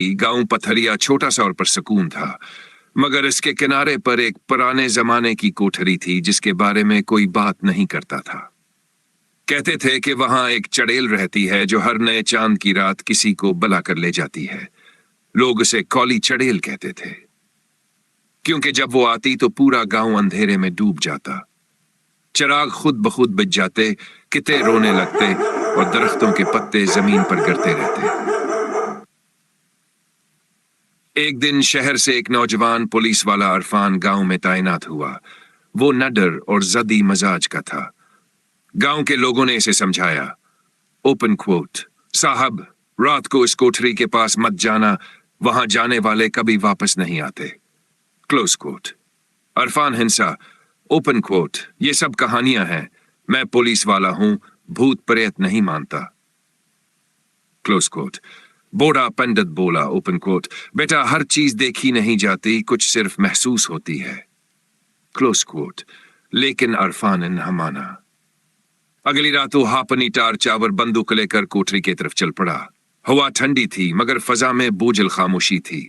गांव पथरिया छोटा सा और पुरसकून था, मगर इसके किनारे पर एक पुराने जमाने की कोठरी थी जिसके बारे में कोई बात नहीं करता था। कहते थे कि वहां एक चड़ेल रहती है जो हर नए चांद की रात किसी को बला कर ले जाती है। लोग उसे कौली चड़ेल कहते थे, क्योंकि जब वो आती तो पूरा गांव अंधेरे में डूब जाता। चिराग खुद ब खुद बुझ जाते, किते रोने लगते और दरख्तों के पत्ते जमीन पर गिरते रहते। एक दिन शहर से एक नौजवान पुलिस वाला अरफान गांव में तैनात हुआ। वो नडर और जदी मजाज का था। गांव के लोगों ने इसे समझाया, ओपन क्वोट, साहब रात को इस कोठरी के पास मत जाना, वहां जाने वाले कभी वापस नहीं आते। Close coat. अरफान हिंसा, ओपन क्वोट, ये सब कहानियां हैं, मैं पुलिस वाला हूं, भूत प्रेत नहीं मानता। Close quote. बूढ़ा पंडित बोला, ओपन कोट, बेटा हर चीज देखी नहीं जाती, कुछ सिर्फ महसूस होती है। Close quote. लेकिन अरफान ने न माना। अगली रात वो हापनी टार चावर बंदूक लेकर कोठरी की तरफ चल पड़ा। हवा ठंडी थी मगर फजा में बोझल खामोशी थी।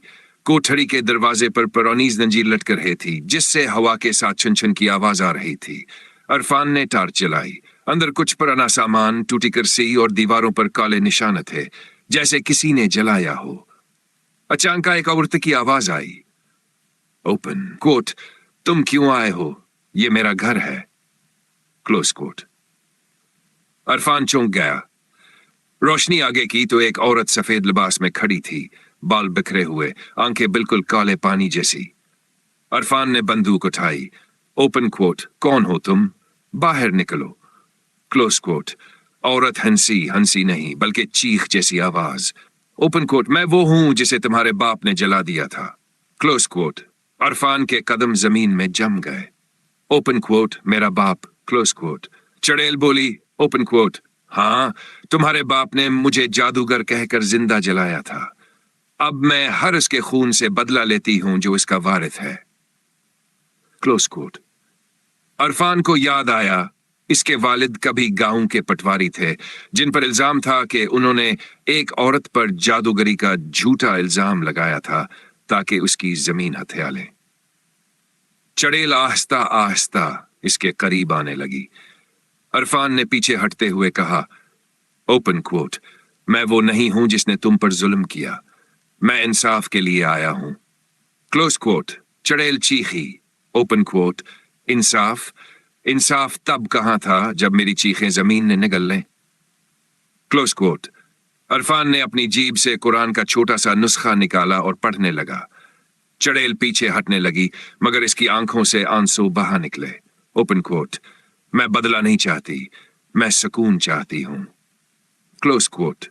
कोठरी के दरवाजे पर पुरानी जंजीर लटक रही थी जिससे हवा के साथ छन छन की आवाज आ रही थी। अरफान ने टार चलाई। अंदर कुछ पुराना सामान, टूटी कुर्सी और दीवारों पर काले निशान थे जैसे किसी ने जलाया हो। अचानक एक औरत की आवाज आई, ओपन कोट, तुम क्यों आए हो? ये मेरा घर है। Close coat. अरफान चौंक गया। रोशनी आगे की तो एक औरत सफेद लिबास में खड़ी थी, बाल बिखरे हुए, आंखें बिल्कुल काले पानी जैसी। अरफान ने बंदूक उठाई। ओपन कोट, कौन हो तुम? बाहर निकलो। Close quote. औरत हंसी, हंसी नहीं बल्कि चीख जैसी आवाज। ओपन कोट, मैं वो हूं जिसे तुम्हारे बाप ने जला दिया था। Close coat. अरफान के कदम जमीन में जम गए। ओपन कोट, मेरा बाप। Close quote. चड़ेल बोली, ओपन कोट, हाँ, तुम्हारे बाप ने मुझे जादूगर कहकर जिंदा जलाया था। अब मैं हर उसके खून से बदला लेती हूं जो इसका वारिस है। Close coat. अरफान को याद आया, इसके वालिद कभी गांव के पटवारी थे जिन पर इल्जाम था कि उन्होंने एक औरत पर जादूगरी का झूठा इल्जाम लगाया था ताकि उसकी जमीन हथिया ले। चड़ेल आहिस्ता आहिस्ता इसके करीब आने लगी। अरफान ने पीछे हटते हुए कहा, ओपन कोट, मैं वो नहीं हूं जिसने तुम पर जुल्म किया, मैं इंसाफ के लिए आया हूं। Close quote. चड़ेल चीखी। ओपन कोट, इंसाफ? इंसाफ तब कहां था जब मेरी चीखें जमीन ने निगल लें। Close coat. अरफान ने अपनी जीभ से कुरान का छोटा सा नुस्खा निकाला और पढ़ने लगा। चड़ेल पीछे हटने लगी मगर इसकी आंखों से आंसू बहा निकले। ओपन कोट, मैं बदला नहीं चाहती, मैं सुकून चाहती हूं। Close coat.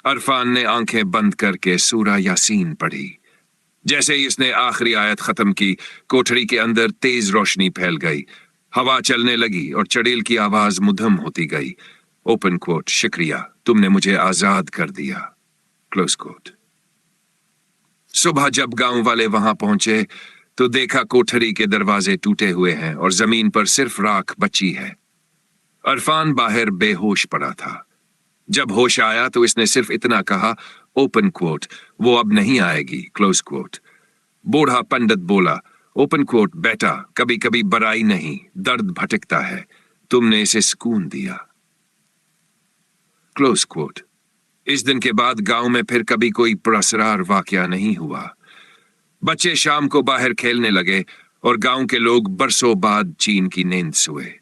अरफान ने आंखें बंद करके सूरा यासीन पढ़ी। जैसे ही इसने आखिरी आयत खत्म की, कोठरी के अंदर तेज रोशनी फैल गई, हवा चलने लगी और चड़ेल की आवाज मुधम होती गई। ओपन कोट, शुक्रिया, तुमने मुझे आजाद कर दिया। Close quote. सुबह जब गांव वाले वहां पहुंचे तो देखा कोठरी के दरवाजे टूटे हुए हैं और जमीन पर सिर्फ राख बची है। अरफान बाहर बेहोश पड़ा था। जब होश आया तो इसने सिर्फ इतना कहा, ओपन कोट, वो अब नहीं आएगी। Close quote. बूढ़ा पंडित बोला, ओपन कोट, बेटा कभी कभी बड़ाई नहीं, दर्द भटकता है, तुमने इसे सुकून दिया। Close quote. इस दिन के बाद गांव में फिर कभी कोई पुरअसरार वाकया नहीं हुआ। बच्चे शाम को बाहर खेलने लगे और गांव के लोग बरसों बाद चीन की नींद सोए।